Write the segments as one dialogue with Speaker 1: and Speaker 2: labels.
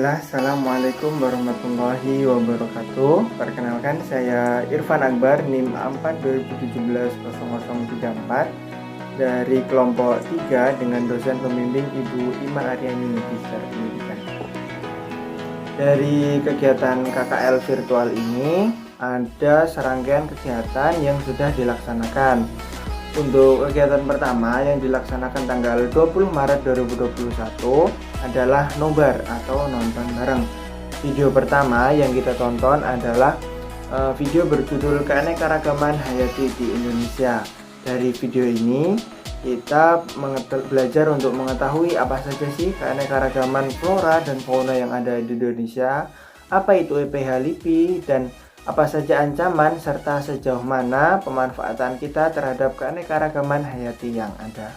Speaker 1: Bismillah, Assalamualaikum warahmatullahi wabarakatuh. Perkenalkan, saya Irfan Akbar, NIM A4 2017-0034 dari kelompok 3 dengan dosen pembimbing Ibu Ima Aryani Magister Pendidikan. Dari kegiatan KKL virtual ini, ada serangkaian kegiatan yang sudah dilaksanakan. Untuk kegiatan pertama yang dilaksanakan tanggal 20 Maret 2021 adalah nobar atau nonton bareng. Video pertama yang kita tonton adalah video berjudul Keanekaragaman Hayati di Indonesia. Dari video ini kita belajar untuk mengetahui apa saja sih keanekaragaman flora dan fauna yang ada di Indonesia, apa itu EPH LIPI, dan apa saja ancaman serta sejauh mana pemanfaatan kita terhadap keanekaragaman hayati yang ada.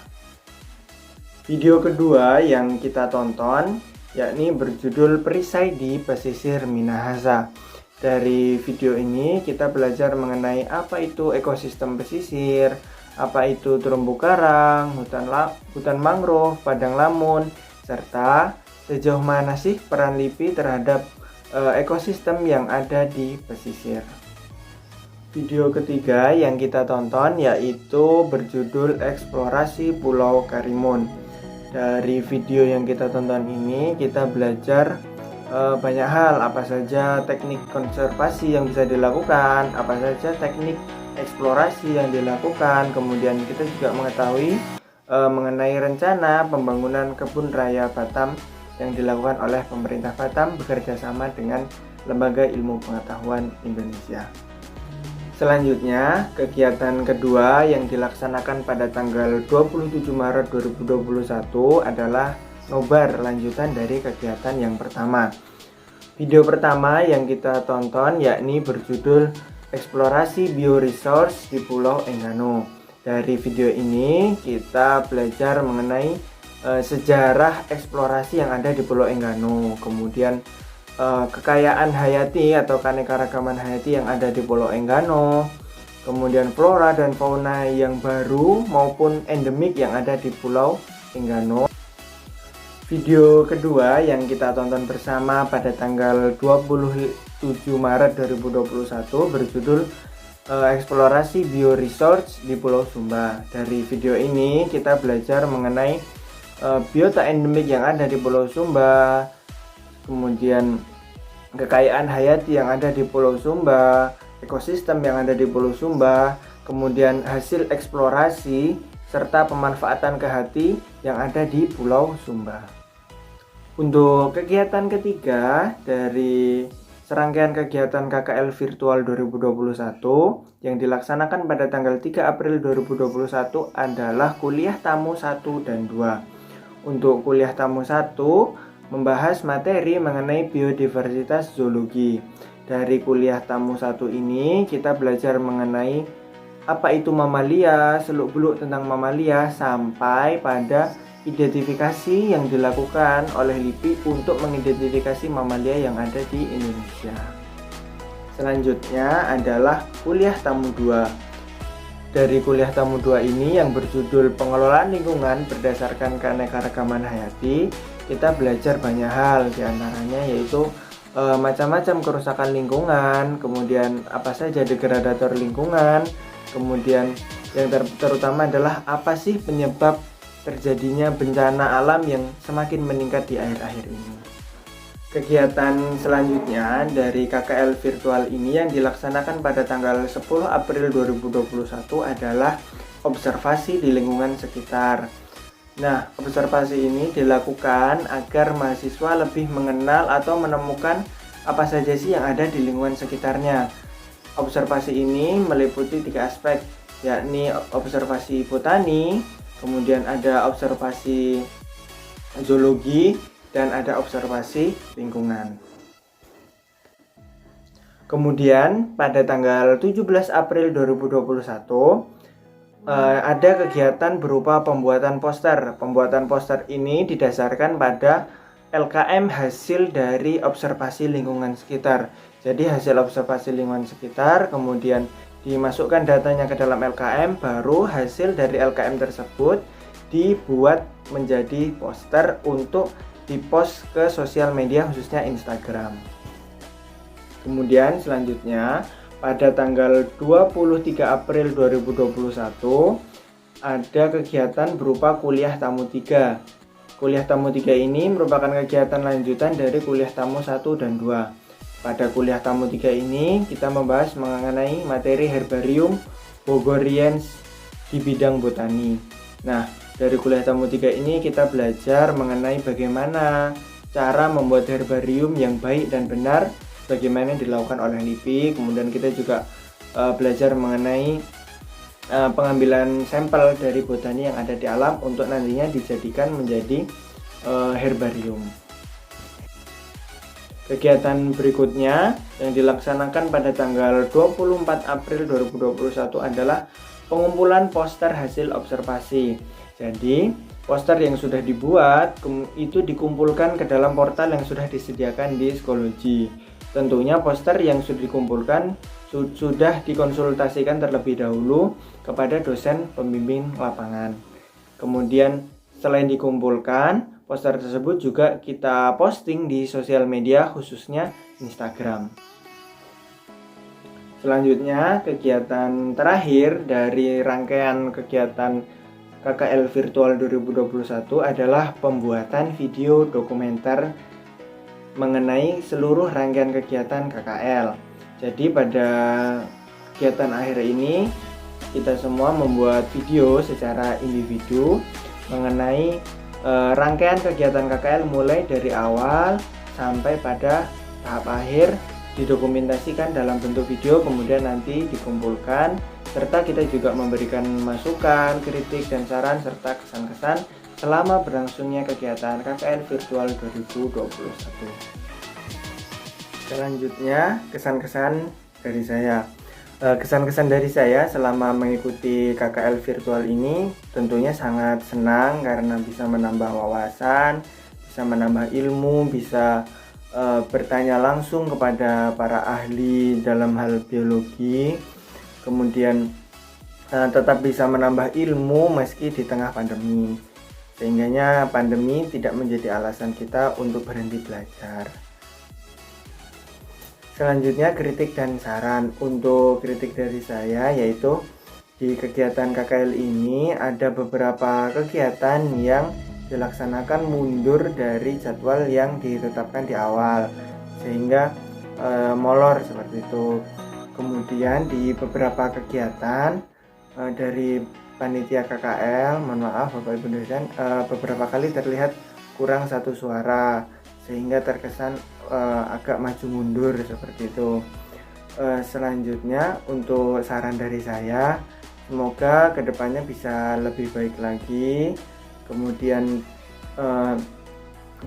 Speaker 1: Video kedua yang kita tonton yakni berjudul Perisai di Pesisir Minahasa. Dari video ini kita belajar mengenai apa itu ekosistem pesisir, apa itu terumbu karang, hutan mangrove, padang lamun, serta sejauh mana sih peran LIPI terhadap ekosistem yang ada di pesisir. Video ketiga yang kita tonton yaitu berjudul Eksplorasi Pulau Karimun. Dari video yang kita tonton ini kita belajar banyak hal, apa saja teknik konservasi yang bisa dilakukan, apa saja teknik eksplorasi yang dilakukan. Kemudian kita juga mengetahui mengenai rencana pembangunan kebun raya Batam yang dilakukan oleh pemerintah Batam bekerja sama dengan Lembaga Ilmu Pengetahuan Indonesia. Selanjutnya, kegiatan kedua yang dilaksanakan pada tanggal 27 Maret 2021 adalah nobar lanjutan dari kegiatan yang pertama. Video pertama yang kita tonton yakni berjudul Eksplorasi Bioresource di Pulau Enggano. Dari video ini kita belajar mengenai sejarah eksplorasi yang ada di Pulau Enggano, kemudian kekayaan hayati atau keanekaragaman hayati yang ada di Pulau Enggano, kemudian flora dan fauna yang baru maupun endemik yang ada di Pulau Enggano. Video kedua yang kita tonton bersama pada tanggal 27 Maret 2021 berjudul Eksplorasi Bioresource di Pulau Sumba. Dari video ini kita belajar mengenai biota endemik yang ada di Pulau Sumba, kemudian kekayaan hayati yang ada di Pulau Sumba, ekosistem yang ada di Pulau Sumba, kemudian hasil eksplorasi serta pemanfaatan kehati yang ada di Pulau Sumba. Untuk kegiatan ketiga dari serangkaian kegiatan KKL virtual 2021 yang dilaksanakan pada tanggal 3 April 2021 adalah kuliah tamu 1 dan 2. Untuk kuliah tamu 1 membahas materi mengenai biodiversitas zoologi. Dari kuliah tamu 1 ini kita belajar mengenai apa itu mamalia, seluk-beluk tentang mamalia sampai pada identifikasi yang dilakukan oleh LIPI untuk mengidentifikasi mamalia yang ada di Indonesia. Selanjutnya adalah kuliah tamu 2. Dari kuliah tamu 2 ini yang berjudul Pengelolaan Lingkungan Berdasarkan Keanekaragaman Hayati, kita belajar banyak hal, diantaranya yaitu macam-macam kerusakan lingkungan, kemudian apa saja degradator lingkungan, kemudian yang terutama adalah apa sih penyebab terjadinya bencana alam yang semakin meningkat di akhir-akhir ini. Kegiatan selanjutnya dari KKL virtual ini yang dilaksanakan pada tanggal 10 April 2021 adalah observasi di lingkungan sekitar. Nah, observasi ini dilakukan agar mahasiswa lebih mengenal atau menemukan apa saja sih yang ada di lingkungan sekitarnya. Observasi ini meliputi 3 aspek, yakni observasi botani, kemudian ada observasi zoologi, dan ada observasi lingkungan. Kemudian pada tanggal 17 April 2021 ada kegiatan berupa pembuatan poster. Pembuatan poster ini didasarkan pada LKM hasil dari observasi lingkungan sekitar. Jadi hasil observasi lingkungan sekitar kemudian dimasukkan datanya ke dalam LKM, baru hasil dari LKM tersebut dibuat menjadi poster untuk dipost ke sosial media khususnya Instagram. Kemudian selanjutnya pada tanggal 23 April 2021 ada kegiatan berupa kuliah tamu 3. Kuliah tamu 3 ini merupakan kegiatan lanjutan dari kuliah tamu 1 dan 2. Pada kuliah tamu 3 ini kita membahas mengenai materi herbarium Bogoriens di bidang botani. Nah, dari kuliah tamu 3 ini kita belajar mengenai bagaimana cara membuat herbarium yang baik dan benar, bagaimana yang dilakukan oleh LIPI. Kemudian kita juga belajar mengenai pengambilan sampel dari botani yang ada di alam untuk nantinya dijadikan menjadi herbarium. Kegiatan berikutnya yang dilaksanakan pada tanggal 24 April 2021 adalah pengumpulan poster hasil observasi. Jadi, poster yang sudah dibuat itu dikumpulkan ke dalam portal yang sudah disediakan di Schoology. Tentunya poster yang sudah dikumpulkan sudah dikonsultasikan terlebih dahulu kepada dosen pembimbing lapangan. Kemudian selain dikumpulkan, poster tersebut juga kita posting di sosial media khususnya Instagram. Selanjutnya, kegiatan terakhir dari rangkaian kegiatan KKL Virtual 2021 adalah pembuatan video dokumenter mengenai seluruh rangkaian kegiatan KKL. Jadi pada kegiatan akhir ini kita semua membuat video secara individu mengenai rangkaian kegiatan KKL mulai dari awal sampai pada tahap akhir, didokumentasikan dalam bentuk video, kemudian nanti dikumpulkan, serta kita juga memberikan masukan, kritik, dan saran serta kesan-kesan selama berlangsungnya kegiatan KKL Virtual 2021. Selanjutnya, kesan-kesan dari saya. Kesan-kesan dari saya selama mengikuti KKL Virtual ini tentunya sangat senang karena bisa menambah wawasan, bisa menambah ilmu, bisa bertanya langsung kepada para ahli dalam hal biologi, kemudian tetap bisa menambah ilmu meski di tengah pandemi, sehingganya pandemi tidak menjadi alasan kita untuk berhenti belajar. Selanjutnya, kritik dan saran. Untuk kritik dari saya yaitu di kegiatan KKL ini ada beberapa kegiatan yang dilaksanakan mundur dari jadwal yang ditetapkan di awal, sehingga molor seperti itu. Kemudian di beberapa kegiatan dari panitia KKL, mohon maaf Bapak Ibu dosen, beberapa kali terlihat kurang satu suara sehingga terkesan agak maju mundur seperti itu. Selanjutnya, untuk saran dari saya, semoga kedepannya bisa lebih baik lagi, kemudian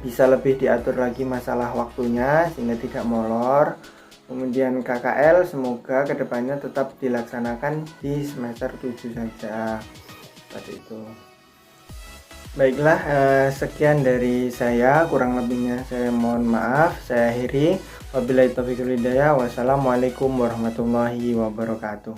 Speaker 1: bisa lebih diatur lagi masalah waktunya sehingga tidak molor. Kemudian KKL semoga kedepannya tetap dilaksanakan di semester 7 saja, seperti itu. Baiklah, sekian dari saya, kurang lebihnya saya mohon maaf. Saya akhiri, wabillahi taufiq wal hidayah. Wassalamualaikum warahmatullahi wabarakatuh.